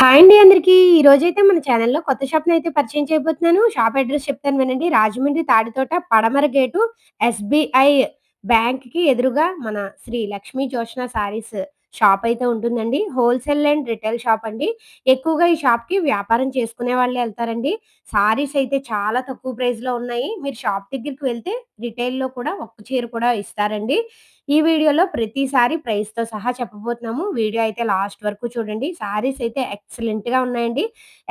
Hi అండి అందరికీ. ఈరోజైతే మన ఛానెల్‌లో కొత్త షాప్‌నైతే పరిచయం చేయబోతున్నాను. షాప్ అడ్రెస్ చెప్తాను వినండి. రాజమండ్రి తాడితోట పడమర గేటు ఎస్‌బీఐ బ్యాంక్‌కి ఎదురుగా మన శ్రీ లక్ష్మీ జోష్న శారీస్ షాప్ అయితే ఉంటుందండి. హోల్‌సేల్ అండ్ రిటైల్ షాప్ అండి. ఎక్కువగా ఈ షాప్‌కి వ్యాపారం చేసుకునే వాళ్ళే ఎళ్తారండి. శారీస్ అయితే చాలా తక్కువ ప్రైస్‌లో ఉన్నాయి. మీరు షాప్ దగ్గరికి వెళ్తే రిటైల్‌లో కూడా ఒక్క చీర కూడా ఇస్తారండి. ఈ వీడియోలో ప్రతిసారి ప్రైస్‌తో సహా చెప్పబోతున్నాము. వీడియో అయితే లాస్ట్ వరకు చూడండి. శారీస్ అయితే ఎక్సలెంట్‌గా ఉన్నాయండి.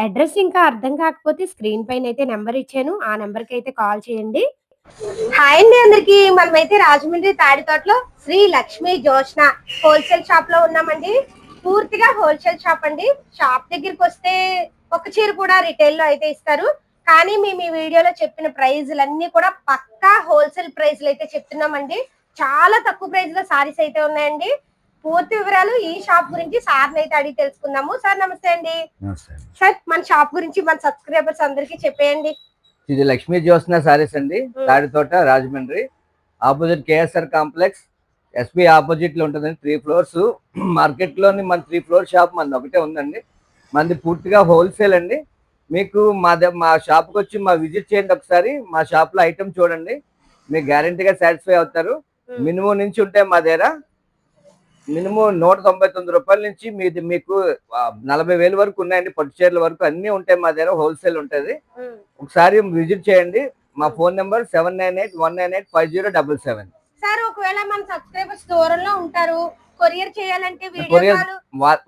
అడ్రెస్ ఇంకా అర్థం కాకపోతే స్క్రీన్ పైనైతే నంబర్ ఇచ్చాను. ఆ నంబర్‌కైతే కాల్ చేయండి. హాయ్ అండి అందరికి. మనమైతే రాజమండ్రి తాడితోటలో శ్రీ లక్ష్మీ జోష్న హోల్సేల్ షాప్ లో ఉన్నామండి. పూర్తిగా హోల్సేల్ షాప్ అండి. షాప్ దగ్గరికి వస్తే ఒక చీర కూడా రిటైల్ లో అయితే ఇస్తారు. కానీ మేము ఈ వీడియోలో చెప్పిన ప్రైజులన్నీ కూడా పక్కా హోల్సేల్ ప్రైజ్లు అయితే చెప్తున్నామండి. చాలా తక్కువ ప్రైస్ లో సారీస్ అయితే ఉన్నాయండి. పూర్తి వివరాలు ఈ షాప్ గురించి సార్ అయితే అడిగి తెలుసుకుందాము. సార్ నమస్తే అండి. సార్ మన షాప్ గురించి మన సబ్స్క్రైబర్స్ అందరికి చెప్పేయండి. ఇది లక్ష్మీ జ్యోత్స్న సారీస్ అండి, Tadithota Rajahmundry, opposite KSR complex, SB opposite లో ఉంటుందండి. 3 ఫ్లోర్స్ మార్కెట్ లోని మన 3 ఫ్లోర్ షాప్ మనది ఒకటే ఉందండి. మనది పూర్తిగా హోల్సేల్ అండి. మీకు మా షాప్కి వచ్చి విజిట్ చేయండి ఒకసారి. మా షాప్ లో ఐటమ్ చూడండి, మీకు గ్యారంటీగా సాటిస్ఫై అవుతారు. మినిమం నుంచి ఉంటాయి మా దగ్గర. మినిమం 199 రూపాయల నుంచి మీకు 40,000 వరకు ఉన్నాయండి. పట్టు చీరల వరకు అన్ని ఉంటాయి మా దగ్గర. హోల్సేల్ ఉంటుంది. ఒకసారి విజిట్ చేయండి. మా ఫోన్ నెంబర్ 7981985077. సార్ ఒకవేళ మన సబ్స్క్రైబర్స్ దూరంలో ఉంటారు, కొరియర్ చేయాలంటే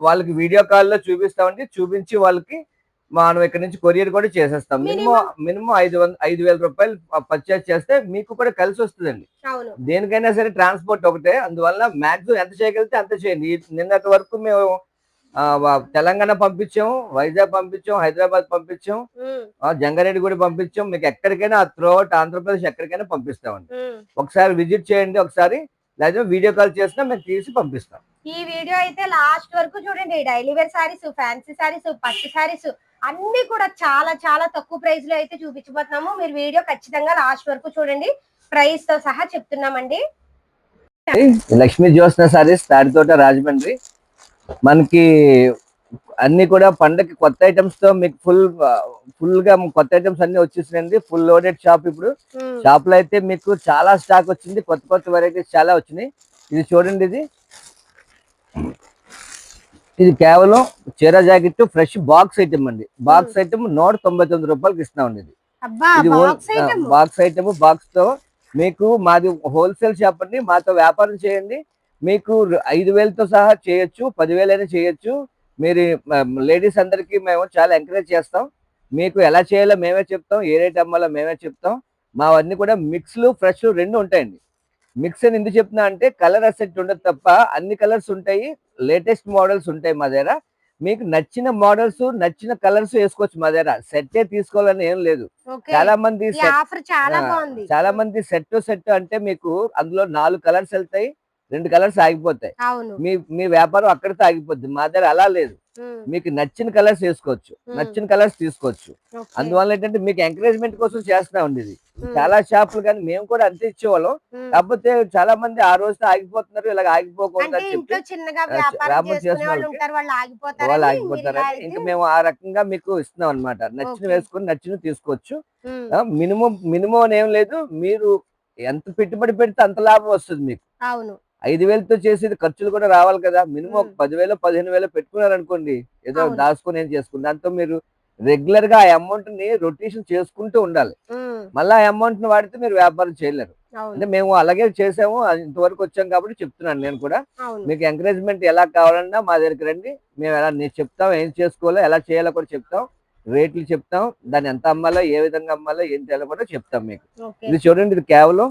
వాళ్ళకి వీడియో కాల్ లో చూపిస్తామండి. చూపించి వాళ్ళకి మనం ఇక్కడ నుంచి కొరియర్ కూడా చేసేస్తాం. మినిమం 5,000 రూపాయలు పర్చేస్ చేస్తే మీకు కూడా కలిసి వస్తుందండి. దేనికైనా సరే ట్రాన్స్పోర్ట్ ఒకటే. అందువల్ల మాక్సిమం ఎంత చేయగలిగితే అంత చేయండి. నిన్నటి వరకు మేము తెలంగాణ పంపించాము, వైజాగ్ పంపించాం, హైదరాబాద్ పంపించాం, జంగారెడ్డి కూడా పంపించాం. మీకు ఎక్కడికైనా త్రూఅవుట్ ఆంధ్రప్రదేశ్ ఎక్కడికైనా పంపిస్తామండి. ఒకసారి విజిట్ చేయండి. ఒకసారి లేదా వీడియో కాల్ చేసినా మేము తీసి పంపిస్తాం. ఈ వీడియో అయితే లాస్ట్ వరకు చూడండి. Daily wear saris, fancy saris, పట్టు సారీస్ అన్ని కూడా చాలా చాలా తక్కువ ప్రైస్ లో అయితే చూపించబోతున్నాము. మీరు వీడియో ఖచ్చితంగా లాస్ట్ వరకు చూడండి. ప్రైస్ తో సహా చెప్తున్నామండి. లక్ష్మీ జ్యోత్స్న సారీస్, తాడితోట రాజమండ్రి. మనకి అన్ని కూడా పండగకి కొత్త ఐటమ్స్ తో మీకు ఫుల్ గా కొత్త ఐటమ్స్ అన్ని వచ్చేసినాయండి. Full loaded shop. ఇప్పుడు షాప్ లో అయితే మీకు చాలా స్టాక్ వచ్చింది. కొత్త వెరైటీస్ చాలా వచ్చినాయి. ఇది చూడండి, ఇది కేవలం చీర జాకెట్ ఫ్రెష్ బాక్స్ ఐటమ్ అండి. బాక్స్ ఐటమ్ 199 రూపాయలకి ఇస్తున్నామండి. ఇది బాక్స్ ఐటమ్. బాక్స్ తో మీకు మాది హోల్సేల్ షాప్ అండి. మాతో వ్యాపారం చేయండి. మీకు 5,000తో సహా చేయొచ్చు, 10,000 అయినా చేయొచ్చు. మీరు లేడీస్ అందరికీ మేము చాలా ఎంకరేజ్ చేస్తాం. మీకు ఎలా చేయాలో మేమే చెప్తాం, ఏ రేట్ అమ్మాలో మేమే చెప్తాం. మావన్నీ కూడా మిక్స్లు ఫ్రెష్ రెండు ఉంటాయండి. మిక్స్ అని ఎందుకు చెప్తున్నా అంటే కలర్ అసెట్ ఉండదు తప్ప అన్ని కలర్స్ ఉంటాయి. లేటెస్ట్ మోడల్స్ ఉంటాయి మా దగ్గర. మీకు నచ్చిన మోడల్స్, నచ్చిన కలర్స్ వేసుకోవచ్చు మా దగ్గర. సెట్టే తీసుకోవాలని ఏం లేదు. చాలా మంది సెట్ అంటే మీకు అందులో 4 కలర్స్ వెళ్తాయి, 2 కలర్స్ ఆగిపోతాయి. మీ వ్యాపారం అక్కడితో ఆగిపోద్ది. మా దగ్గర అలా లేదు. మీకు నచ్చిన కలర్స్ వేసుకోవచ్చు, నచ్చిన కలర్స్ తీసుకోవచ్చు. అందువల్ల ఏంటంటే మీకు ఎంకరేజ్మెంట్ కోసం చేస్తున్నామండి. ఇది చాలా షాపులు కానీ మేము కూడా అంతే ఇచ్చేవాళ్ళం. కాకపోతే చాలా మంది ఆ రోజుతో ఆగిపోతున్నారు. ఇలాగ ఆగిపోకూడదు అని చెప్పి వ్యాపారం చేసిన వాళ్ళు ఆగిపోతారని ఇంకా మేము ఆ రకంగా మీకు ఇస్తున్నాం అనమాట. నచ్చిన వేసుకొని నచ్చిన తీసుకోవచ్చు. మినిమం ఏం లేదు. మీరు ఎంత పెట్టుబడి పెడితే అంత లాభం వస్తుంది మీకు. 5,000తో చేసేది ఖర్చులు కూడా రావాలి కదా. మినిమం 10,000 15,000 పెట్టుకున్నారు అనుకోండి, ఏదో దాచుకుని ఏం చేసుకుని దాంతో మీరు రెగ్యులర్ గా ఆ అమౌంట్ ని రొటేషన్ చేసుకుంటూ ఉండాలి. మళ్ళీ ఆ అమౌంట్ ని వాడితే మీరు వ్యాపారం చేయలేరు. అంటే మేము అలాగే చేసాము, ఇంతవరకు వచ్చాం కాబట్టి చెప్తున్నాను. నేను కూడా మీకు ఎంకరేజ్మెంట్ ఎలా కావాలన్నా మా దగ్గరికి రండి. మేము ఎలా చెప్తాం, ఏం చేసుకోవాలో ఎలా చేయాలో కూడా చెప్తాం. రేట్లు చెప్తాం, దాన్ని ఎంత అమ్మాలో, ఏ విధంగా అమ్మాలో, ఏం చేయాలో కూడా చెప్తాం మీకు. ఇది చూడండి, ఇది కేవలం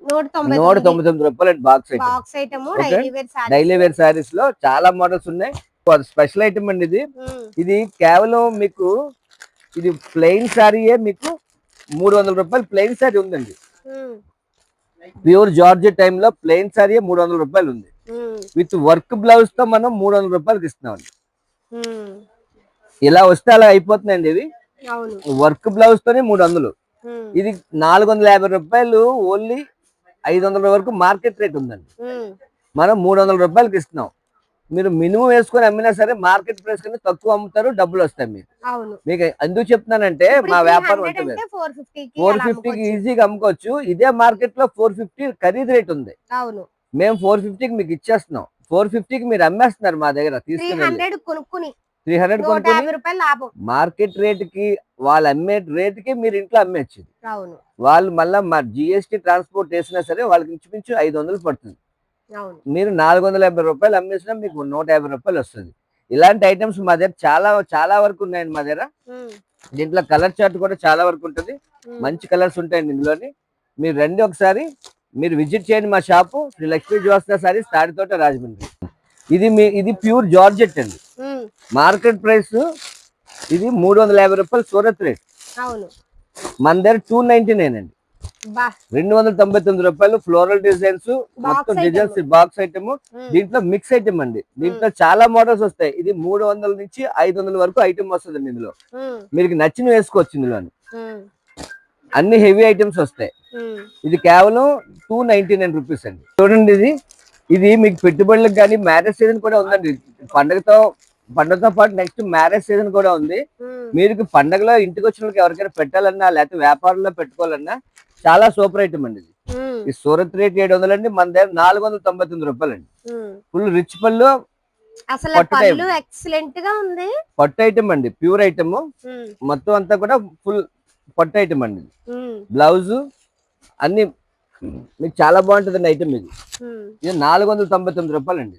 199 రూపాయలు box item. Daily wear saris లో చాలా మోడల్స్ ఉన్నాయి. స్పెషల్ ఐటమ్ అండి ఇది. ఇది కేవలం మీకు ఇది ప్లెయిన్ సారీయే మీకు 300 రూపాయలు ప్లెయిన్ సారీ ఉందండి. ప్యూర్ జార్జ్ టైమ్ లో ప్లెయిన్ సారీ 300 రూపాయలు ఉంది. విత్ వర్క్ బ్లౌజ్ తో మనం 300 రూపాయలకి ఇస్తున్నామండి. ఇలా వస్తే అలా అయిపోతుందండి. ఇది వర్క్ బ్లౌజ్ తోనే 300. ఇది 450 రూపాయలు. ఓన్లీ 500 వరకు మార్కెట్ రేట్ ఉందండి. మనం 300 రూపాయలకి ఇస్తున్నాం. మీరు మినిమం వేసుకొని అమ్మినా సరే మార్కెట్ ప్రైస్ కన్నా తక్కువ అమ్ముతారు, డబ్బులు వస్తాయి మీకు. మీకు ఎందుకు చెప్తున్నానంటే మా వ్యాపారం ఉంటుంది, 450కి ఈజీగా అమ్ముకోవచ్చు. ఇదే మార్కెట్ లో 450 ఖరీదు రేట్ ఉంది, మేము 450కి మీకు ఇచ్చేస్తున్నాం. 450కి మీరు అమ్మేస్తున్నారు మా దగ్గర తీసుకుని 300 కొనుక్కొని మార్కెట్ రేట్ కి వాళ్ళు అమ్మే రేట్ కి మీరు ఇంట్లో అమ్మేచ్చు. వాళ్ళు మళ్ళీ మా జిఎస్టీ ట్రాన్స్పోర్ట్ వేసినా సరే వాళ్ళకి ఇంచుమించు 500 పడుతుంది. మీరు 450 రూపాయలు అమ్మేసినా మీకు 150 రూపాయలు వస్తుంది. ఇలాంటి ఐటమ్స్ మా దగ్గర చాలా చాలా వరకు ఉన్నాయండి మా దగ్గర. దీంట్లో కలర్ చార్ట్ కూడా చాలా వరకు ఉంటుంది, మంచి కలర్స్ ఉంటాయండి ఇందులోని. మీరు రండి ఒకసారి, మీరు విజిట్ చేయండి మా షాపు, శ్రీ లక్ష్మీ జ్యోత్స్న సారీస్, తాడితోట, రాజమండ్రి. ఇది ప్యూర్ జార్జెట్ అండి. మార్కెట్ ప్రైస్ ఇది 350 రూపాయలు సూరత్ రేట్. మన దగ్గర 299 అండి, 299 రూపాయలు. ఫ్లోరల్ డిజైన్స్, మొత్తం డిజైన్స్, బాక్స్ ఐటమ్. దీంట్లో మిక్స్ ఐటమ్ అండి, దీంట్లో చాలా మోడల్స్ వస్తాయి. ఇది 300 నుంచి 500 వరకు ఐటమ్ వస్తుంది ఇందులో. మీకు నచ్చిన వేసుకోవచ్చు ఇందులోని, అన్ని హెవీ ఐటమ్స్ వస్తాయి. ఇది కేవలం 299 రూపీస్ అండి. చూడండి, ఇది మీకు పెట్టుబడులకు కానీ మ్యారేజ్ సీజన్ కూడా ఉందండి. పండుగతో పాటు నెక్స్ట్ మ్యారేజ్ సీజన్ కూడా ఉంది. మీరు పండుగలో ఇంటికి వచ్చిన వాళ్ళకి ఎవరికైనా పెట్టాలన్నా, లేకపోతే వ్యాపారంలో పెట్టుకోవాలన్నా చాలా సూపర్ ఐటమ్ అండి. ఈ సూరత్ రేట్ 700 అండి, మన దగ్గర 499 రూపాయలు అండి. ఫుల్ రిచ్ పళ్ళు, పట్టు ఐటమ్ అండి, ప్యూర్ ఐటమ్. మొత్తం అంతా కూడా ఫుల్ పట్టు ఐటమ్ అండి. బ్లౌజ్ అన్ని మీకు చాలా బాగుంటుందండి ఐటమ్. ఇది 499 రూపాయలు అండి.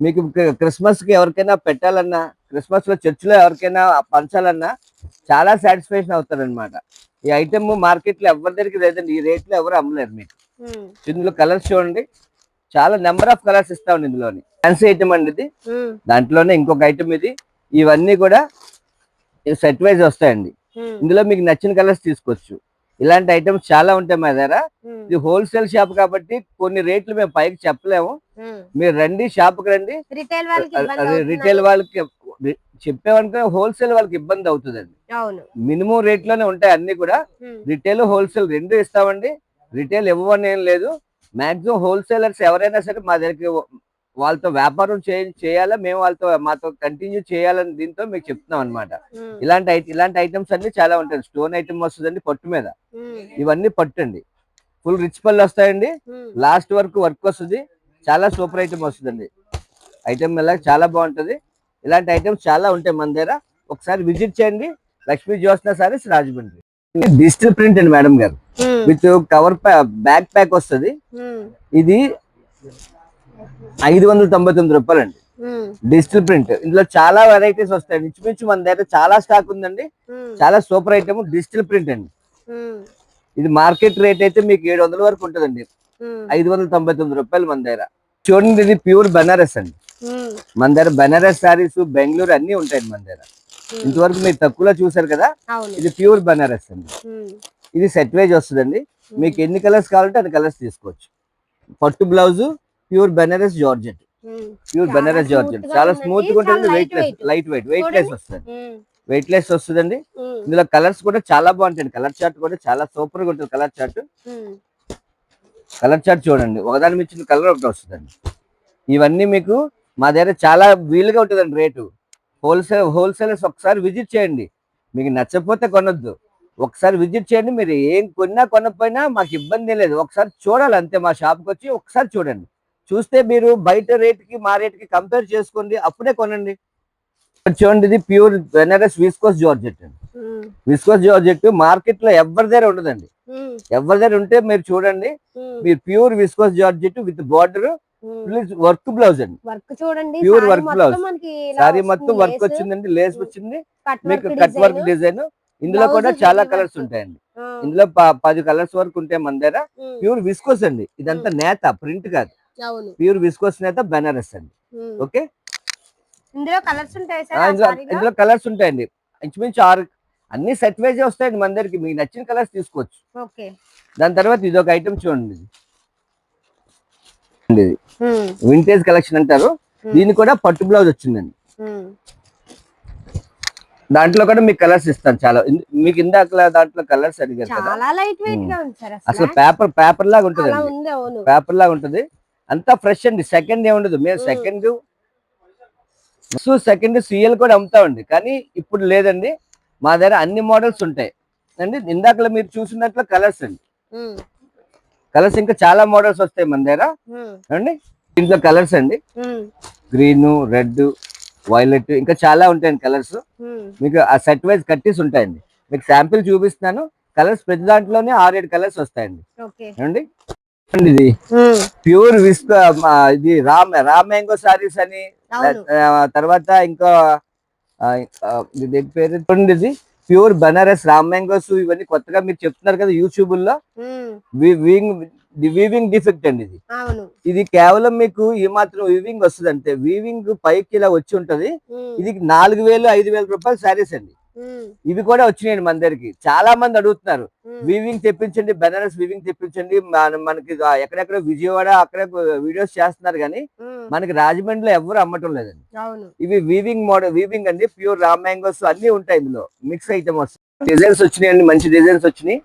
మీకు క్రిస్మస్ కి ఎవరికైనా పెట్టాలన్నా, క్రిస్మస్ లో చర్చిలో ఎవరికైనా పంచాలన్నా చాలా సాటిస్ఫాక్షన్ అవుతారనమాట. ఈ ఐటమ్ మార్కెట్ లో ఎవరి దగ్గరికి లేదండి, ఈ రేట్ లో ఎవరు అమ్మలేరు మీకు. ఇందులో కలర్స్ చూడండి, చాలా నెంబర్ ఆఫ్ కలర్స్ ఇస్తామండి ఇందులోని. ఫ్యాన్సీ ఐటమ్ అండి ఇది. దాంట్లోనే ఇంకొక ఐటమ్ ఇది. ఇవన్నీ కూడా సెట్ వైజ్ వస్తాయండి. ఇందులో మీకు నచ్చిన కలర్స్ తీసుకోవచ్చు. ఇలాంటి ఐటమ్స్ చాలా ఉంటాయి మా దగ్గర. ఇది హోల్సేల్ షాప్ కాబట్టి కొన్ని రేట్లు మేము పైకి చెప్పలేము. మీరు రండి, షాప్ కి రండి. రిటైల్ వాళ్ళకి చెప్పేవనుకో హోల్సేల్ వాళ్ళకి ఇబ్బంది అవుతుందండి. మినిమం రేట్ లోనే ఉంటాయి అన్ని కూడా. రిటైల్, హోల్సేల్ రెండు ఇస్తామండి. రిటైల్ ఇవ్వని ఏం లేదు. మాక్సిమం హోల్సేలర్స్ ఎవరైనా సరే మా దగ్గరికి వాళ్ళతో వ్యాపారం చేయాలా, మేము మాతో కంటిన్యూ చేయాలని దీంతో మీకు చెప్తున్నాం అనమాట. ఇలాంటి ఐటమ్స్ అన్ని చాలా ఉంటాయి. స్టోన్ ఐటమ్ వస్తుందండి పట్టు మీద, ఇవన్నీ పట్టు అండి. ఫుల్ రిచ్ పళ్ళు వస్తాయండి, లాస్ట్ వరకు వర్క్ వస్తుంది. చాలా సూపర్ ఐటమ్ వస్తుందండి. ఐటమ్ ఇలా చాలా బాగుంటది. ఇలాంటి ఐటమ్స్ చాలా ఉంటాయి మన దగ్గర. ఒకసారి విజిట్ చేయండి, లక్ష్మీ జ్యోత్స్న సారీస్, రాజమండ్రి. డిజిటల్ ప్రింట్ అండి మేడం గారు, విత్ కవర్ బ్యాక్ ప్యాక్ వస్తుంది. ఇది 599 రూపాయలు అండి, డిజిటల్ ప్రింట్. ఇందులో చాలా వెరైటీస్ వస్తాయి. ఇంచుమించు మన దగ్గర చాలా స్టాక్ ఉందండి. చాలా సూపర్ ఐటమ్ డిజిటల్ ప్రింట్ అండి. ఇది మార్కెట్ రేట్ అయితే మీకు 700 వరకు ఉంటుందండి, 599 రూపాయలు మన దగ్గర. చూడండి, ఇది ప్యూర్ బనారస్ అండి. మన దగ్గర బనారస్ సారీస్, బెంగళూరు అన్ని ఉంటాయండి మన దగ్గర. ఇంతవరకు మీరు తక్కువలో చూసారు కదా, ఇది ప్యూర్ బనారస్ అండి. ఇది సెట్ వైజ్ వస్తుందండి. మీకు ఎన్ని కలర్స్ కావాలంటే అన్ని కలర్స్ తీసుకోవచ్చు. పట్టు బ్లౌజ్, ప్యూర్ బనారస్ జార్జెట్, చాలా స్మూత్ గా ఉంటుంది. లైట్ వెయిట్ లెస్ వస్తుందండి. ఇందులో కలర్స్ కూడా చాలా బాగుంటాయి. కలర్ చార్ట్ కూడా చాలా సూపర్ గా ఉంటుంది. కలర్ చార్ట్ చూడండి, ఒకదాని మించిన కలర్ ఒకటి వస్తుందండి. ఇవన్నీ మీకు మా దగ్గర చాలా వీలుగా ఉంటుందండి రేటు. హోల్సేలర్స్ ఒకసారి విజిట్ చేయండి. మీకు నచ్చకపోతే కొనొద్దు, ఒకసారి విజిట్ చేయండి. మీరు ఏం కొనకపోయినా మాకు ఇబ్బంది లేదు. ఒకసారి చూడాలి అంతే, మా షాప్కి వచ్చి ఒకసారి చూడండి. చూస్తే మీరు బయట రేట్కి మా రేట్కి కంపేర్ చేసుకోండి, అప్పుడే కొనండి. చూడండి, ఇది ప్యూర్ బెనారస్ విస్కోస్ జార్జెట్ అండి. విస్కోస్ జార్జెట్ మార్కెట్ లో ఎవరి దగ్గర ఉండదండి. ఎవరి దగ్గర ఉంటే మీరు చూడండి. మీరు pure viscose georgette with border, work blouse అండి. ప్యూర్ వర్క్ బ్లౌజ్, సారీ మొత్తం వర్క్ వచ్చిందండి, లేస్ వచ్చింది, మీకు కట్ వర్క్ డిజైన్. ఇందులో కూడా చాలా కలర్స్ ఉంటాయండి. ఇందులో 10 కలర్స్ వరకు ఉంటాయి మన దగ్గర. ప్యూర్ విస్కోస్ అండి, ఇదంతా నేత, ప్రింట్ కాదు. ప్యూర్ విస్కోస్ నేత బెనారస్ అండి. ఓకే, ఇందులో కలర్స్ ఉంటాయండి. ఇంచుమించు 6 అన్ని సెట్ వైజ్ వస్తాయండి మన దగ్గరికి. మీకు నచ్చిన కలర్స్ తీసుకోవచ్చు. దాని తర్వాత ఇది ఒక ఐటమ్ చూడండి, వింటేజ్ కలెక్షన్ అంటారు. దీని కూడా పట్టు బ్లౌజ్ వచ్చిందండి. దాంట్లో కూడా మీకు కలర్స్ ఇస్తాను చాలా. మీకు ఇందాక దాంట్లో కలర్స్ అడిగారు కదా, అసలు పేపర్ లాగా ఉంటుంది. పేపర్ లాగా ఉంటుంది. అంతా ఫ్రెష్ అండి, సెకండ్ ఏ ఉండదు. మేము సెకండ్ సీఎల్ కూడా అమ్ముతామండి, కానీ ఇప్పుడు లేదండి. మా దగ్గర అన్ని మోడల్స్ ఉంటాయి అండి. ఇందాకలో మీరు చూసినట్లు కలర్స్ అండి, కలర్స్ ఇంకా చాలా మోడల్స్ వస్తాయి మన దగ్గర అండి. దీంట్లో కలర్స్ అండి, గ్రీన్, రెడ్, వైలెట్, ఇంకా చాలా ఉంటాయండి కలర్స్. మీకు ఆ సెట్ వైజ్ కట్టీస్ ఉంటాయండి. మీకు శాంపిల్ చూపిస్తున్నాను. కలర్స్ ప్రతి దాంట్లోనే 6-7 కలర్స్ వస్తాయండి అండి. ఇది ప్యూర్ విస్క్, ఇది రామ్ మ్యాంగో సారీస్ అని, తర్వాత ఇంకా దీని పేరు ఇది ప్యూర్ బనారస్ రామ్ మ్యాంగోస్. ఇవన్నీ కొత్తగా మీరు చెప్తున్నారు కదా యూట్యూబ్ లో, వీవింగ్ డిఫెక్ట్ అండి ఇది. ఇది కేవలం మీకు ఈ మాత్రం వీవింగ్ వస్తుంది అంతే. వీవింగ్ పైకి ఇలా వచ్చి ఉంటది. ఇది 4,000-5,000 రూపాయల శారీస్ అండి. ఇవి కూడా వచ్చినాయండి మన దగ్గరికి. చాలా మంది అడుగుతున్నారు, వీవింగ్ తెప్పించండి, బెనారస్ వీవింగ్ తెప్పించండి. మనకి ఎక్కడెక్కడ విజయవాడ అక్కడ వీడియోస్ చేస్తున్నారు, కానీ మనకి రాజమండ్రిలో ఎవరు అమ్మటం లేదండి. ఇవి వీవింగ్ మోడల్, వీవింగ్ అండి. ప్యూర్ రామ్ మ్యాంగోస్ అన్ని ఉంటాయి ఇందులో. మిక్స్ ఐటమ్ వస్తాయి. డిజైన్స్ వచ్చినాయండి, మంచి డిజైన్స్ వచ్చినాయి.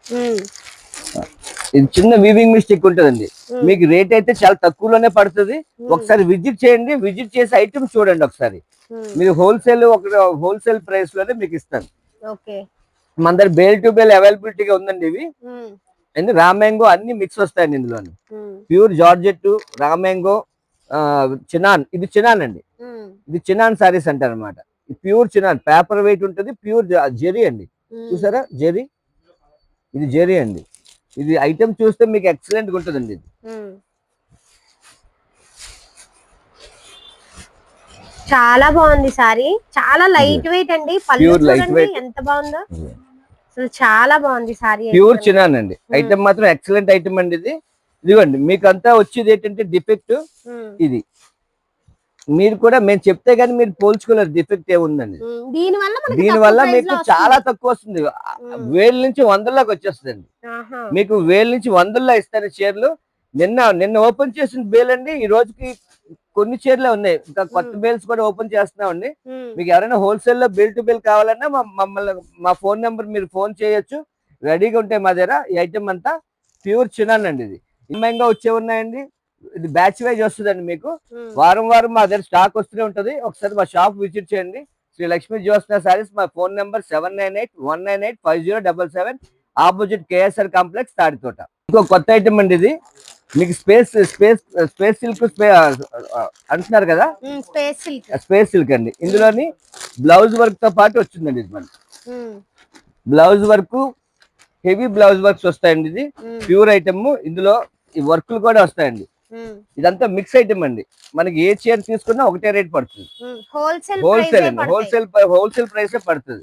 ఇది చిన్న వీవింగ్ మిస్టేక్ ఉంటదండి. మీకు రేట్ అయితే చాలా తక్కువలోనే పడుతుంది. ఒకసారి విజిట్ చేయండి, విజిట్ చేసి ఐటమ్ చూడండి ఒకసారి. మీరు హోల్సేల్ ప్రైస్ లోనే మీకు ఇస్తాను. మన దగ్గర బేల్ టు బేల్ అవైలబిలిటీగా ఉందండి. ఇవి రామ్ మ్యాంగో అన్ని మిక్స్ వస్తాయండి ఇందులో. Pure georgette, Ram mango, chinon. ఇది చినాన్ అండి, ఇది చినాన్ సారీస్ అంటారు అనమాట. ప్యూర్ చినాన్, పేపర్ వెయిట్ ఉంటుంది. ప్యూర్ జెరీ అండి, చూసారా జెరీ, ఇది జెరీ అండి. ఇది ఐటమ్ చూస్తే మీకు ఎక్సలెంట్ గా ఉంటుందండి. ఇది చాలా బాగుంది సారీ, చాలా లైట్ వెయిట్ అండి. పళ్ళు చూడండి ఎంత బాగుందో, అసలు చాలా బాగుంది సారీ. ప్యూర్ చినాన్ అండి. ఐటమ్ మాత్రం ఎక్సలెంట్ ఐటమ్ అండి. ఇది ఇదిగోండి, మీకు అంతా వచ్చేది ఏంటంటే డిఫెక్ట్. ఇది మీరు కూడా మేము చెప్తే గానీ మీరు పోల్చుకోలేరు డిఫెక్ట్ ఏముందండి. దీనివల్ల మీకు చాలా తక్కువ వస్తుంది. 1000 నుంచి 100లోకి వచ్చేస్తుందండి. మీకు 1000 నుంచి 100లో ఇస్తాను చీరలు. నిన్న ఓపెన్ చేసిన బేల్ అండి, ఈ రోజుకి కొన్ని చీరలే ఉన్నాయి. ఇంకా కొత్త బేల్స్ కూడా ఓపెన్ చేస్తున్నామండి. మీకు ఎవరైనా హోల్సేల్ లో బేల్ టు బేల్ కావాలన్నా మమ్మల్ని, మా ఫోన్ నెంబర్ మీరు ఫోన్ చేయొచ్చు, రెడీగా ఉంటాయి మా దగ్గర. ఈ ఐటమ్ అంతా ప్యూర్ చినాన్ అండి. ఇది ఇమ్మంగా వచ్చే ఉన్నాయండి. ఇది బ్యాచ్ వైజ్ వస్తుందండి. మీకు వారం వారం మా దగ్గర స్టాక్ వస్తూనే ఉంటది. ఒకసారి మా షాప్ విజిట్ చేయండి. శ్రీ లక్ష్మీ జ్యోత్స్న సారీస్. మా phone number 798-198-5077, opposite KSR complex, Tadithota. ఇంకో కొత్త ఐటమ్ అండి. ఇది మీకు స్పేస్ సిల్క్ అంటున్నారు కదా, స్పేస్ సిల్క్ అండి. ఇందులోని బ్లౌజ్ వర్క్ తో పాటు వచ్చిందండి. ఇది మనకి blouse work, heavy blouse works వస్తాయండి. ఇది ప్యూర్ ఐటమ్. ఇందులో ఈ వర్క్లు కూడా వస్తాయండి. ఇదంతా మిక్స్ ఐటమ్ అండి. మనకి ఏ చీర తీసుకున్నా ఒకటే రేట్ పడుతుంది. హోల్సేల్ అండి, హోల్సేల్ ప్రైస్ పడుతుంది.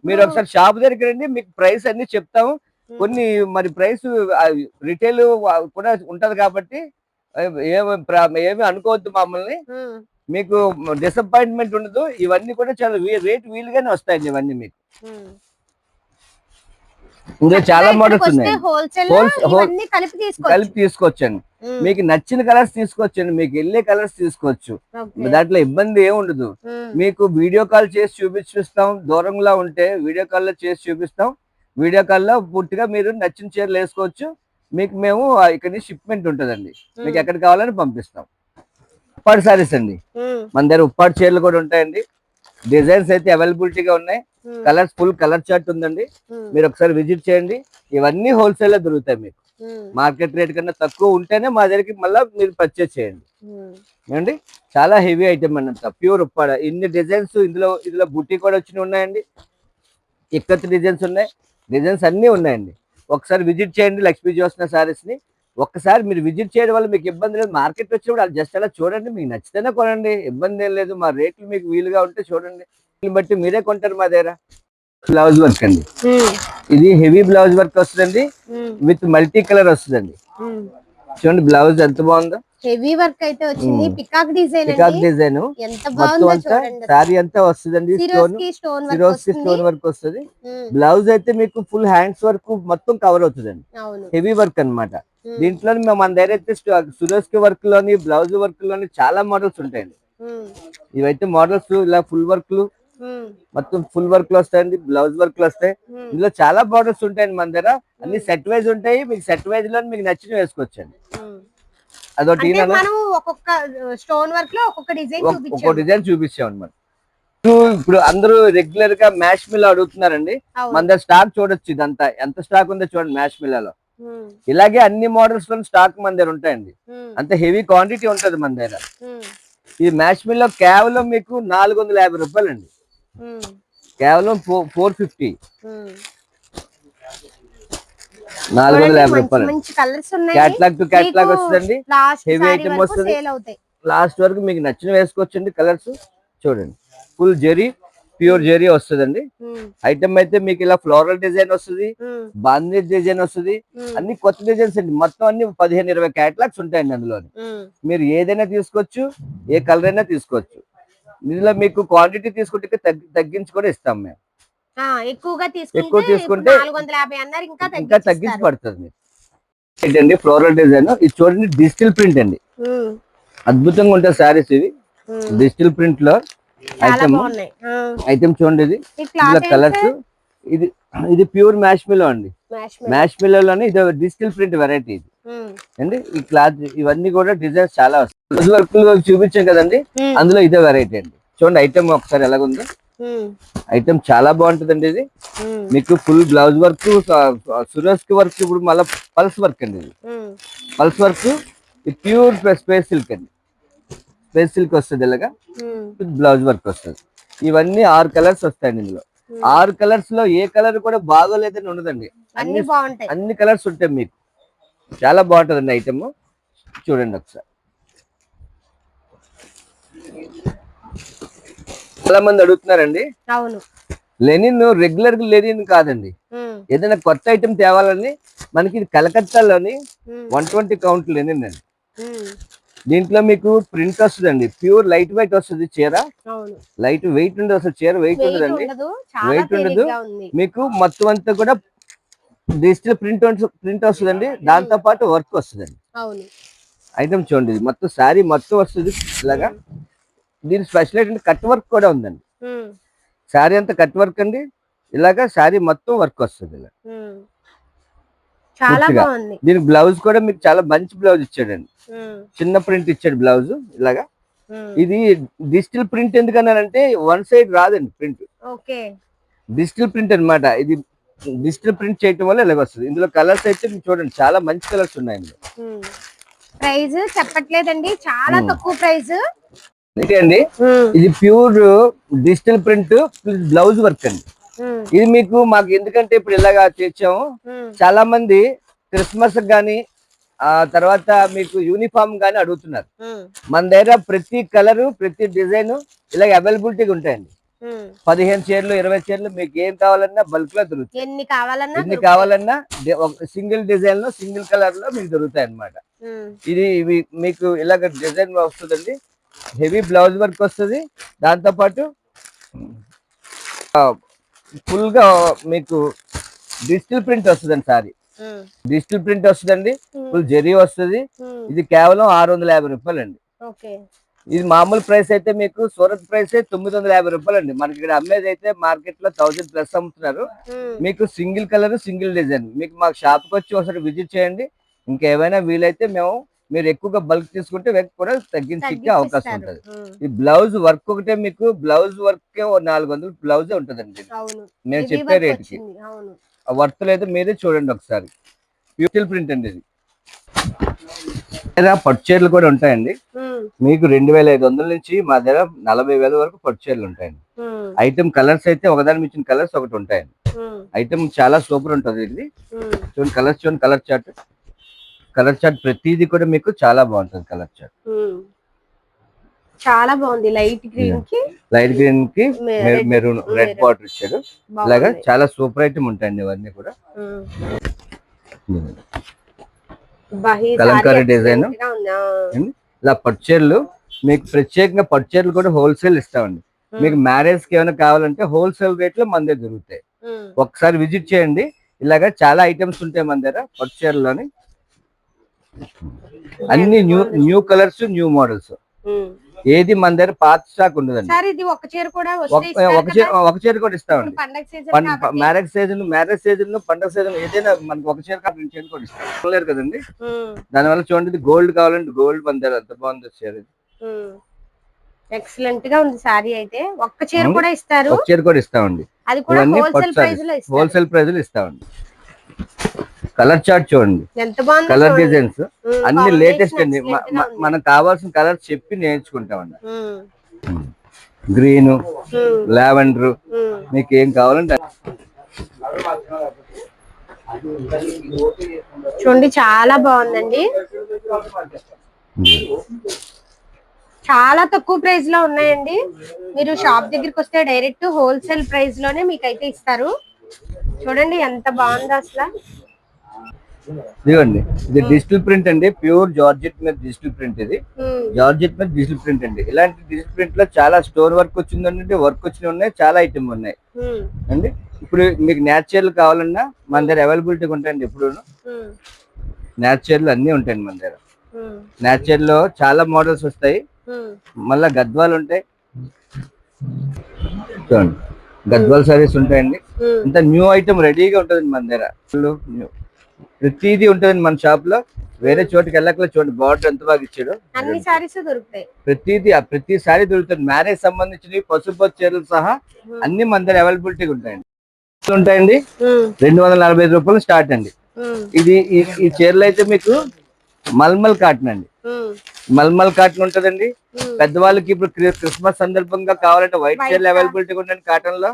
మీరు ఒకసారి షాప్ దగ్గరికి రండి, మీకు ప్రైస్ అన్ని చెప్తాము. కొన్ని మరి ప్రైస్ రిటైల్ కూడా ఉంటది కాబట్టి ఏమి అనుకోవద్దు మమ్మల్ని. మీకు డిసప్పాయింట్మెంట్ ఉండదు. ఇవన్నీ కూడా చాలా రేట్ వీలుగానే వస్తాయండి. ఇవన్నీ మీకు ఇందులో చాలా మోడల్స్ ఉన్నాయి. కలిపి తీసుకోవచ్చండి. మీకు నచ్చిన కలర్స్ తీసుకోవచ్చండి, మీకు వెళ్ళే కలర్స్ తీసుకోవచ్చు. దాంట్లో ఇబ్బంది ఏమి ఉండదు. మీకు వీడియో కాల్ చేసి చూపిస్తాం. దూరంలో ఉంటే వీడియో కాల్ లో చేసి చూపిస్తాం. వీడియో కాల్ లో పూర్తిగా మీరు నచ్చిన చీరలు వేసుకోవచ్చు. మీకు మేము ఇక్కడ షిప్మెంట్ ఉంటుందండి. మీకు ఎక్కడ కావాలని పంపిస్తాం. ఉప్పాడు సారీస్ అండి, మన దగ్గర ఉప్పాడు చీరలు కూడా ఉంటాయండి. డిజైన్స్ అయితే అవైలబిలిటీగా ఉన్నాయి. కలర్స్ ఫుల్ కలర్ చార్ట్ ఉందండి. మీరు ఒకసారి విజిట్ చేయండి. ఇవన్నీ హోల్సేల్ లో దొరుకుతాయి. మీకు మార్కెట్ రేట్ కన్నా తక్కువ ఉంటేనే మా దగ్గరికి మళ్ళీ మీరు పర్చేస్ చేయండి అండి. చాలా హెవీ ఐటమ్ అండి, ప్యూర్ ఉప్పాడ. ఇన్ని డిజైన్స్ ఇందులో బుట్టి కూడా వచ్చినవి ఉన్నాయండి. ఇక్కత్ డిజైన్స్ ఉన్నాయి. డిజైన్స్ అన్ని ఉన్నాయండి. ఒకసారి విజిట్ చేయండి లక్ష్మీ జ్యోత్స్న సారీస్ ని. ఒక్కసారి మీరు విజిట్ చేయడం వల్ల మీకు ఇబ్బంది లేదు. మార్కెట్ వచ్చినప్పుడు అది జస్ట్ అలా చూడండి, మీకు నచ్చితేనే కొనండి, ఇబ్బంది ఏం లేదు. మా రేట్లు మీకు వీలుగా ఉంటే చూడండి, బట్టి మీరే కొంటారు మా దగ్గర. బ్లౌజ్ వర్క్ అండి, ఇది హెవీ బ్లౌజ్ వర్క్ వస్తుందండి. విత్ మల్టీ కలర్ వస్తుందండి. చూడండి బ్లౌజ్ ఎంత బాగుందో. హెవీ వర్క్ అయితే వచ్చింది. పికాక్ డిజైన్ ఎంత మొత్తం అంతా సారీ అంతా వస్తుందండి. స్టోన్ వర్క్ వస్తుంది. బ్లౌజ్ అయితే మీకు ఫుల్ హ్యాండ్స్ వర్క్ మొత్తం కవర్ అవుతుందండి. హెవీ వర్క్ అన్నమాట. దీంట్లో మన దగ్గర అయితే సురేష్ వర్క్ లోని, బ్లౌజ్ వర్క్ లోని చాలా మోడల్స్ ఉంటాయండి. ఇవైతే మోడల్స్ ఇలా ఫుల్ వర్క్ లు, మొత్తం ఫుల్ వర్క్ లో వస్తాయండి. బ్లౌజ్ వర్క్ లో వస్తాయి. ఇందులో చాలా మోడల్స్ ఉంటాయండి మన దగ్గర. అన్ని సెట్ వైజ్ ఉంటాయి. మీకు సెట్ వైజ్ లో మీకు నచ్చిన వేసుకోవచ్చండి. అదో టీనా మనం ఒక్కొక్క స్టోన్ వర్క్ లో ఒక్కొక్క డిజైన్ చూపించాం అన్నమాట. ఇప్పుడు అందరూ రెగ్యులర్ గా మ్యాష్ మిల్ అడుగుతున్నారండి. మన దగ్గర స్టాక్ చూడొచ్చు, ఇదంతా ఎంత స్టాక్ ఉందో చూడండి మ్యాష్ మిల్లలో. ఇలాగే అన్ని మోడల్స్ లో స్టాక్ మన దగ్గర ఉంటాయండి, అంత హెవీ క్వాంటిటీ ఉంటది మన దగ్గర. ఈ మ్యాష్ మిల్ లో కేవలం మీకు 450 రూపాయలు అండి, కేవలం 450, 450 రూపాయలు. క్యాట్లాగ్ టు క్యాట్లాగ్ వస్తుందండి, హెవీ ఐటమ్ వస్తుంది. లాస్ట్ వరకు మీకు నచ్చిన వేసుకోవచ్చండి. కలర్స్ చూడండి, ఫుల్ జెరీ, ప్యూర్ జెరీ వస్తుందండి. ఐటమ్ అయితే మీకు ఇలా ఫ్లోరల్ డిజైన్ వస్తుంది, బాందేజ్ డిజైన్ వస్తుంది, అన్ని కొత్త డిజైన్స్ అండి. మొత్తం అన్ని 15-20 క్యాటలాగ్స్ ఉంటాయండి అందులో. మీరు ఏదైనా తీసుకోవచ్చు, ఏ కలర్ అయినా తీసుకోవచ్చు. ఇందులో మీకు క్వాంటిటీ తీసుకుంటే తగ్గించి కూడా ఇస్తాం మేము. ఎక్కువ తీసుకుంటే ఇంకా తగ్గించి పడుతుంది. ఏంటండి ఫ్లోరల్ డిజైన్, ఇది చూడండి డిజిటల్ ప్రింట్ అండి, అద్భుతంగా ఉంటాయి సారీస్ ఇవి. డిజిటల్ ప్రింట్ లో ఐటమ్ చూడండి, ఇది కలర్స్. ఇది ప్యూర్ మ్యాష్ మిల్లో అండి, మ్యాష్ మిల్లోనే ఇది డిజిటల్ ప్రింట్ వెరైటీ ఇది అండి. ఈ క్లాత్ ఇవన్నీ కూడా డిజైన్స్ చాలా వస్తాయి. వర్క్ చూపించాం కదండి, అందులో ఇదే వెరైటీ అండి. చూడండి ఐటమ్ ఒకసారి ఎలాగుందో. ఐటమ్ చాలా బాగుంటుందండి. ఇది మీకు ఫుల్ బ్లౌజ్ వర్క్, సురస్కి వర్క్, ఇప్పుడు మళ్ళీ పల్స్ వర్క్ అండి. ఇది pulse work, pure space silk అండి. స్పేస్ సిల్క్ వస్తుంది, ఇలాగా బ్లౌజ్ వర్క్ వస్తుంది. ఇవన్నీ 6 కలర్స్ వస్తాయండి ఇందులో. 6 కలర్స్ లో ఏ కలర్ కూడా బాగోలేదని ఉండదండి, అన్ని కలర్స్ ఉంటాయి మీకు. చాలా బాగుంటుందండి ఐటమ్. చూడండి ఒకసారి. చాలా మంది అడుగుతున్నారండి. లెనిన్ రెగ్యులర్ గా లెనిన్ కాదండి, ఏదైనా కొత్త ఐటమ్ తేవాలని మనకి కలకత్తాలోని 120 కౌంట్ లెనిన్ అండి. దీంట్లో మీకు ప్రింట్ వస్తుందండి, ప్యూర్ లైట్ వెయిట్ వస్తుంది చీర. లైట్ వెయిట్ ఉండదు అసలు, చీర వెయిట్ ఉండదండి, వెయిట్ ఉండదు. మీకు మొత్తం అంతా కూడా డిజిటల్ ప్రింట్ వస్తుందండి, దాంతో పాటు వర్క్ వస్తుందండి. ఐటమ్ చూడండి, ఇది మొత్తం శారీ మొత్తం వస్తుంది ఇలాగా. దీని స్పెషల్ ఏంటంటే కట్ వర్క్ కూడా ఉందండి, శారీ అంతా కట్ వర్క్ అండి. ఇలాగా శారీ మొత్తం వర్క్ వస్తుంది ఇలా. దీని బ్లౌజ్ కూడా మీకు చాలా మంచి బ్లౌజ్ ఇచ్చాడండి, చిన్న ప్రింట్ ఇచ్చాడు బ్లౌజ్ ఇలాగా. ఇది డిజిటల్ ప్రింట్ ఎందుకన్నానంటే వన్ సైడ్ రాదండి ప్రింట్, డిజిటల్ ప్రింట్ అన్నమాట. ఇది డిజిటల్ ప్రింట్ చేయటం వల్ల ఇలాగ వస్తుంది. ఇందులో కలర్స్ అయితే మీరు చూడండి, చాలా మంచి కలర్స్ ఉన్నాయి ఇందులో. ప్రైస్ చెప్పట్లేదండి, చాలా తక్కువ ప్రైస్ అండి. ఇది pure digital print blouse work అండి. ఇది మీకు మాకు ఎందుకంటే ఇప్పుడు ఇలాగా తెచ్చాము, చాలా మంది క్రిస్మస్ గానీ తర్వాత మీకు యూనిఫామ్ గానీ అడుగుతున్నారు. మన దగ్గర ప్రతి కలర్, ప్రతి డిజైన్ ఇలాగ అవైలబిలిటీగా ఉంటాయండి. 15 చీరలు, 20 చీరలు మీకు ఏం కావాలన్నా బల్క్ లో దొరుకుతాయి. ఎన్ని కావాలన్నా సింగిల్ డిజైన్ లో, సింగిల్ కలర్ లో మీకు దొరుకుతాయి అన్నమాట. ఇది మీకు ఇలాగ డిజైన్ వస్తుందండి, హెవీ బ్లౌజ్ వర్క్ వస్తుంది. దాంతో పాటు ఫుల్ గా మీకు డిజిటల్ ప్రింట్ వస్తుందండి. సారీ డిజిటల్ ప్రింట్ వస్తుందండి, ఫుల్ జెరీ వస్తుంది. ఇది కేవలం 650 రూపాయలు అండి. ఇది మామూలు ప్రైస్ అయితే మీకు సూరత్ ప్రైస్ 950 రూపాయలు అండి. మనకి ఇక్కడ అమ్మేది అయితే మార్కెట్ లో 1000+ అమ్ముతున్నారు. మీకు సింగిల్ కలర్, సింగిల్ డిజైన్. మీకు మాకు షాప్ కి వచ్చి ఒకసారి విజిట్ చేయండి. ఇంకేమైనా వీలైతే మీరు ఎక్కువగా బల్క్ తీసుకుంటే కూడా తగ్గించే అవకాశం ఉంటుంది. ఈ బ్లౌజ్ వర్క్ ఒకటే మీకు బ్లౌజ్ వర్క్ 400 బ్లౌజే ఉంటుందండి మేము చెప్పే రేట్ కి. వర్త్ లేదు, మీరే చూడండి ఒకసారి. బ్యూటిఫుల్ ప్రింట్ అండి ఇది. పట్టు చీరలు కూడా ఉంటాయండి మీకు 2500 నుంచి మా దగ్గర 40,000 వరకు పట్టు చీరలు ఉంటాయండి. ఐటమ్ కలర్స్ అయితే ఒకదాని మించిన కలర్స్ ఒకటి ఉంటాయండి. ఐటమ్ చాలా సూపర్ ఉంటుంది ఇది. చూడండి కలర్స్, చూడండి కలర్ చార్ట్. కలర్ చార్ట్ ప్రతిదీ కూడా మీకు చాలా బాగుంటుంది. కలర్ చార్ట్ చాలా బాగుంది. లైట్ గ్రీన్ కి మెరూన్, రెడ్ బార్డర్ ఇచ్చాడు. ఇలాగా చాలా సూపర్ ఐటమ్ ఉంటాయండి ఇవన్నీ కూడా. కలంకారీ డిజైన్ ఇలా పట్టు చీరలు మీకు ప్రత్యేకంగా పట్టు చీరలు కూడా హోల్సేల్ ఇస్తామండి. మీకు మ్యారేజ్ కి ఏమైనా కావాలంటే హోల్సేల్ రేట్ లో మన దగ్గర దొరుకుతాయి. ఒకసారి విజిట్ చేయండి. ఇలాగా చాలా ఐటమ్స్ ఉంటాయి మన దగ్గర పట్టు చీరలోని. అన్ని న్యూ కలర్స్, న్యూ మోడల్స్. ఏది మన దగ్గర పాత స్టాక్ ఉండదండి. సార్ ఇది ఒక చీర కూడా ఒక చీర కూడా ఇస్తామండి. మ్యారేజ్ సీజన్ పండగ సీజన్ ఏదైనా మనకి ఒక చీర కాదు 2 చీరలు కూడా ఇస్తాం లేరు కదండి. దానివల్ల చూడండి గోల్డ్ కావాలంటే గోల్డ్ మన దగ్గర ఎంత బాగుంది చీర. ఎక్సలెంట్ గా ఉంది సారీ అయితే. ఒక్క చీర కూడా ఇస్తారు. ఒక చీర కూడా ఇస్తామండి. అది కూడా హోల్సేల్ ప్రైస్ లో ఇస్తారు. హోల్సేల్ ప్రైస్ లో ఇస్తామండి. కలర్ చార్ట్ చూడండి ఎంత బాగుంది. కలర్ డిజైన్స్ అన్ని లేటెస్ట్ అండి. మనకు కావాల్సిన కలర్ చెప్పి నేర్చుకుంటామండి. గ్రీన్, లావెండర్ మీకు ఏం కావాలంటే చూడండి చాలా బాగుందండి. చాలా తక్కువ ప్రైస్ లో ఉన్నాయండి. మీరు షాప్ దగ్గరికి వస్తే డైరెక్ట్ హోల్సేల్ ప్రైస్ లోనే మీకైతే ఇస్తారు. చూడండి ఎంత బాగుందో అసలు. ఇదిగోండి ఇది డిజిటల్ ప్రింట్ అండి. ప్యూర్ జార్జెట్ మీద డిజిటల్ ప్రింట్. ఇది జార్జెట్ మీద డిజిటల్ ప్రింట్ అండి. ఇలాంటి డిజిటల్ ప్రింట్ లో చాలా స్టోన్ వర్క్ వచ్చిందండి. వర్క్ వచ్చినవి ఉన్నాయి, చాలా ఐటమ్ ఉన్నాయి అండి. ఇప్పుడు మీకు న్యాచురల్ కావాలన్నా మన దగ్గర అవైలబిలిటీ ఉంటాయండి. ఎప్పుడు న్యాచురల్ అన్ని ఉంటాయండి మన దగ్గర. న్యాచురల్ లో చాలా మోడల్స్ వస్తాయి. మళ్ళా గద్వాలు ఉంటాయి చూడండి. గద్వాల్ సారీస్ ఉంటాయండి. ఇంత న్యూ ఐటమ్ రెడీగా ఉంటుంది మన దగ్గర. ప్రతిదీ ఉంటుంది మన షాప్ లో. వేరే చోటుకి వెళ్ళకలే. చూడండి బార్డర్ ఎంత బాగా ఇచ్చాడు. అన్ని సారీస్ దొరుకుతాయి. ప్రతి సారీ దొరుకుతుంది. మ్యారేజ్ సంబంధించిన పసుపు చీరలు సహా అన్ని మన దగ్గర అవైలబిలిటీ ఉంటాయండి. 245 రూపాయలు స్టార్ట్ అండి. ఇది ఈ చీరలు అయితే మీకు మల్మల్ కాటన్ అండి. మల్మల్ కాటన్ ఉంటదండి. పెద్దవాళ్ళకి ఇప్పుడు క్రిస్మస్ సందర్భంగా కావాలంటే వైట్ చీరలు అవైలబిలిటీ ఉండండి కాటన్ లో.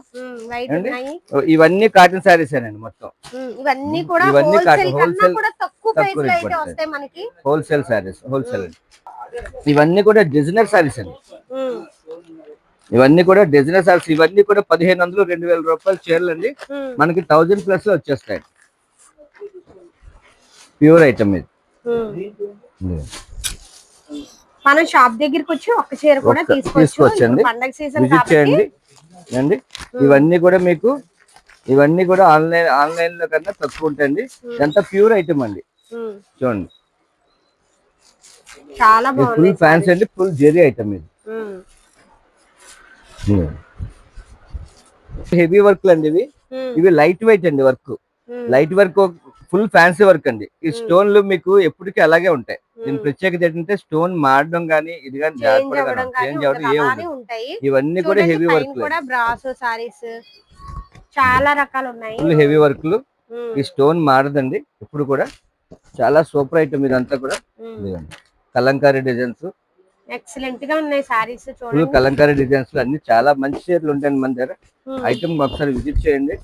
ఇవన్నీ కాటన్ సారీస్ అండి మొత్తం. ఇవన్నీ హోల్సేల్ సారీస్. హోల్సేల్ అండి. ఇవన్నీ కూడా డిజైనర్ సారీస్ అండి. ఇవన్నీ కూడా డిజైనర్ సారీస్. ఇవన్నీ కూడా 1500 2000 రూపాయల చీరలు అండి. మనకి 1000+ లో వచ్చేస్తాయి. ప్యూర్ ఐటమ్ ఇది. మనం షాప్ దగ్గరికి వచ్చి ఒక చీర కూడా తీసుకోవచ్చండి. విజిట్ చేయండి అండి. ఇవన్నీ కూడా మీకు ఆన్లైన్ లో కన్నా తక్కువ ఉంటాయండి. ఎంత ప్యూర్ ఐటమ్ అండి. చూడండి చాలా బాగుంది. ఫుల్ ఫ్యాన్సీ అండి. ఫుల్ జెరీ ఐటమ్ ఇది. హెవీ వర్క్ అండి. ఇవి లైట్ వెయిట్ అండి. Light work full fancy work అండి. ఈ స్టోన్లు మీకు ఎప్పటికీ అలాగే ఉంటాయి. దీని ప్రత్యేకత ఏంటంటే స్టోన్ మారడం కానీ ఇది కానీ చేంజ్ అవ్వడం ఉంటాయి. ఇవన్నీ కూడా హెవీ వర్క్. చాలా రకాలు ఉన్నాయి. ఫుల్ హెవీ వర్క్లు. ఈ స్టోన్ మారదండి ఎప్పుడు కూడా. చాలా సూపర్ ఐటమ్ ఇదంతా కూడా. కలంకారీ డిజైన్స్ ఎక్సలెంట్ గా ఉన్నాయి సారీస్. ఫుల్ కలంకారీ డిజైన్స్ అన్ని చాలా మంచి చీరలు ఉంటాయండి మన దగ్గర. ఐటమ్ ఒకసారి విజిట్ చేయండి.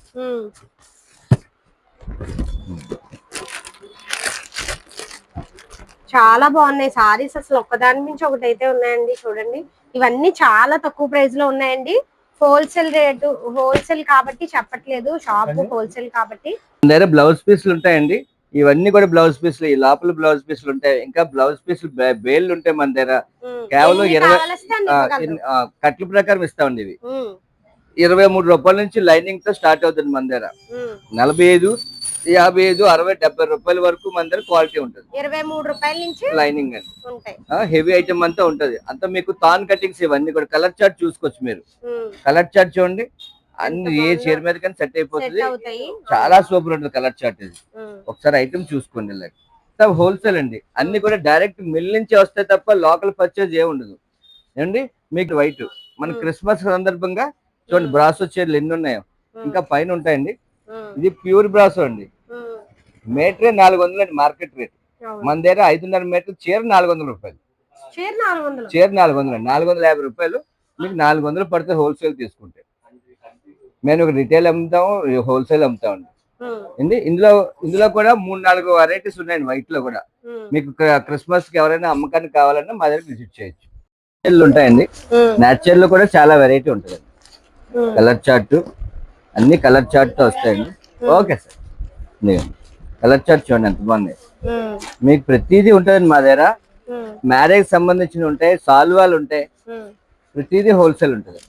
చాలా బాగున్నాయి సారీస్. అసలు ఒక్కదాని నుంచి ఒకటి అయితే ఉన్నాయండి. చూడండి ఇవన్నీ చాలా తక్కువ ప్రైస్ లో ఉన్నాయండి. Wholesale rate. హోల్సేల్ కాబట్టి చెప్పట్లేదు. షాప్ హోల్సేల్ కాబట్టి. దగ్గర బ్లౌజ్ పీస్లు ఉంటాయండి. ఇవన్నీ కూడా బ్లౌజ్ పీస్లు. ఈ లోపల బ్లౌజ్ పీస్లు ఉంటాయి. ఇంకా బ్లౌజ్ పీస్లు బేళ్ళు ఉంటాయి మన దగ్గర. కేవలం 20 కట్ల ప్రకారం ఇస్తామండి. ఇవి 23 రూపాయల నుంచి లైనింగ్ తో స్టార్ట్ అవుతుంది మన దగ్గర. 45, 55, 60, 70 రూపాయల వరకు మన దగ్గర క్వాలిటీ ఉంటుంది. 23 రూపాయల నుంచి లైనింగ్ అండి. హెవీ ఐటమ్ అంతా ఉంటది. అంతా మీకు తాన్ కటింగ్స్ ఇవన్నీ కూడా. కలర్ చార్ట్ చూసుకోవచ్చు మీరు. కలర్ చార్ట్ చూడండి. అన్ని ఏ చీర మీద కానీ సెట్ అయిపోతుంది. చాలా సూపర్ ఉంటుంది కలర్ చార్ట్. ఇది ఒకసారి ఐటమ్ చూసుకోండి. హోల్సేల్ అండి. అన్ని కూడా డైరెక్ట్ మిల్ నుంచి వస్తాయి తప్ప లోకల్ పర్చేజ్ ఏ ఉండదు అండి. మీకు వైట్ మన క్రిస్మస్ సందర్భంగా చూడండి బ్రాసో చీరలు ఎన్ని ఉన్నాయో ఇంకా పైన ఉంటాయండి. ఇది ప్యూర్ బ్రాసో అండి. మీటరే 400 అండి మార్కెట్ రేట్. మన దగ్గర 5.5 మీటర్ చీర 400 రూపాయలు. చీర 400 అండి. 450 రూపాయలు మీకు 400 పడితే హోల్సేల్ తీసుకుంటే. మేము ఒక రిటైల్ అమ్ముతాము, హోల్సేల్ అమ్ముతామండి. ఇందులో కూడా 3-4 వెరైటీస్ ఉన్నాయండి వైట్ లో కూడా. మీకు క్రిస్మస్ కి ఎవరైనా అమ్మకానికి కావాలన్నా మా దగ్గర విజిట్ చేయొచ్చు. ఉంటాయండి. న్యాచురల్ లో కూడా చాలా వెరైటీ ఉంటుందండి. కలర్ చార్ట్ అన్ని కలర్ చార్ట్ తో వస్తాయండి. Okay sir. కలర్ చార్ట్ చూడండి ఎంత బాగుంది. మీకు ప్రతిదీ ఉంటుందండి మా దగ్గర. మ్యారేజ్ సంబంధించిన ఉంటాయి, సాల్వాలు ఉంటాయి. ప్రతిదీ హోల్సేల్ ఉంటుంది.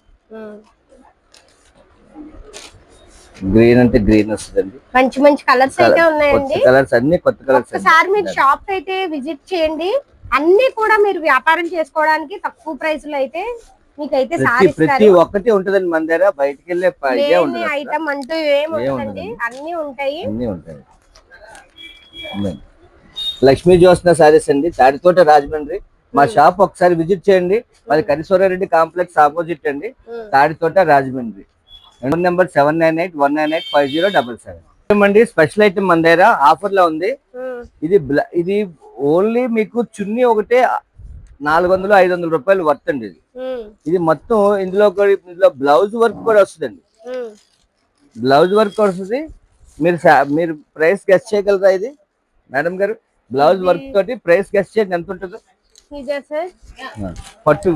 గ్రీన్ అంటే గ్రీన్ వస్తుందండి. మంచి కలర్స్ అయితే ఉన్నాయండి. కలర్స్ అన్ని కొత్త కలర్స్. ఒకసారి మీరు షాప్ అయితే విజిట్ చేయండి. అన్ని కూడా మీరు వ్యాపారం చేసుకోవడానికి తక్కువ ప్రైస్ లో అయితే మీకైతే ప్రతి ఒక్కటి ఉంటదండి మన దగ్గర. బయటికి వెళ్ళే ఐటమ్ అంటూ ఏముంటదండి, అన్ని ఉంటాయి. లక్ష్మీ జ్యోత్స్న సారీస్ అండి, తాడితోట, రాజమండ్రి. మా షాప్ ఒకసారి విజిట్ చేయండి. మాది కరీశ్వరారెడ్డి కాంప్లెక్స్ ఆపోజిట్ అండి, తాడితోట, రాజమండ్రి. నెంబర్ 7981985077 అండి. స్పెషల్ ఐటమ్ మన దగ్గర ఆఫర్ లో ఉంది. ఇది ఓన్లీ మీకు చున్నీ ఒకటే 400-500 రూపాయలు వర్త్ అండి. ఇది మొత్తం ఇందులో బ్లౌజ్ వర్క్ కూడా వస్తుందండి. బ్లౌజ్ వర్క్ వస్తుంది. మీరు ప్రైస్ గెస్ చేయగలరా ఇది మేడం గారు? బ్లౌజ్ వర్క్ తోటి ప్రైస్ గెస్ చేయండి ఎంత ఉంటుందో. పట్టు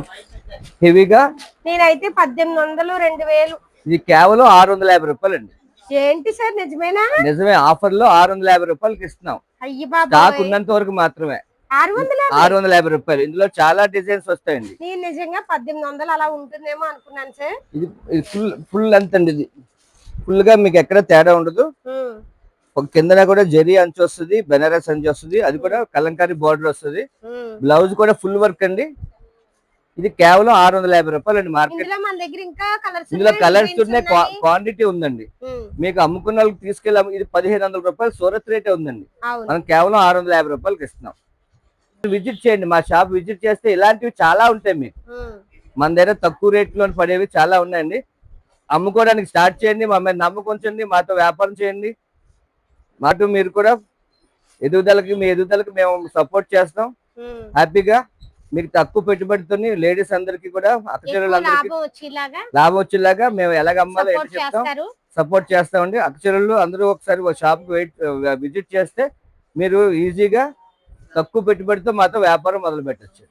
హెవీగా నేనైతే 1800-2000. ఇది కేవలం 650 రూపాయలు అండి. ఏంటి సార్, నిజమేనా? నిజమే, ఆఫర్ లో 650 రూపాయలకి ఇస్తున్నాం. స్టాక్ ఉన్నంత వరకు మాత్రమే 650 రూపాయలు. ఇందులో చాలా డిజైన్స్ వస్తాయండి. నేను నిజంగా 1800 అలా ఉంటుందేమో అనుకున్నాను సార్. ఇది ఫుల్ లెంత్ అండి. ఇది ఫుల్ గా మీకు ఎక్కడ తేడా ఉండదు. ఒక కిందన కూడా జరీ అంచు వస్తుంది, బెనారస్ అంచు వస్తుంది, అది కూడా కలంకారీ బార్డర్ వస్తుంది. బ్లౌజ్ కూడా ఫుల్ వర్క్ అండి. ఇది కేవలం 650 రూపాయలు అండి మార్కెట్. ఇందులో కలర్స్ క్వాంటిటీ ఉందండి. మీకు అమ్ముకున్న వాళ్ళకి తీసుకెళ్ళి ఇది 1500 రూపాయలు సూరత్ రేటే ఉందండి. మనం కేవలం 650 రూపాయలకి ఇస్తున్నాం. విజిట్ చేయండి, మా షాప్ విజిట్ చేస్తే ఇలాంటివి చాలా ఉంటాయి. మీకు మన దగ్గర తక్కువ రేట్లో పడేవి చాలా ఉన్నాయండి. అమ్ముకోవడానికి స్టార్ట్ చేయండి, మా మీద నమ్మకం ఉంచండి, మాతో వ్యాపారం చేయండి. మాతో మీరు కూడా మీ ఎదుగుదలకి మేము సపోర్ట్ చేస్తాం. హ్యాపీగా మీకు తక్కువ పెట్టుబడితో లేడీస్ అందరికి కూడా అక్షరాలందరికీ లాభం వచ్చేలాగా మేము ఎలాగ అమ్మాలో ఏంటి చెప్తాం, సపోర్ట్ చేస్తామండి. అక్షరాలు అందరూ ఒకసారి షాప్ విజిట్ చేస్తే మీరు ఈజీగా తక్కువ పెట్టుబడితో మాతో వ్యాపారం మొదలు పెట్టచ్చు.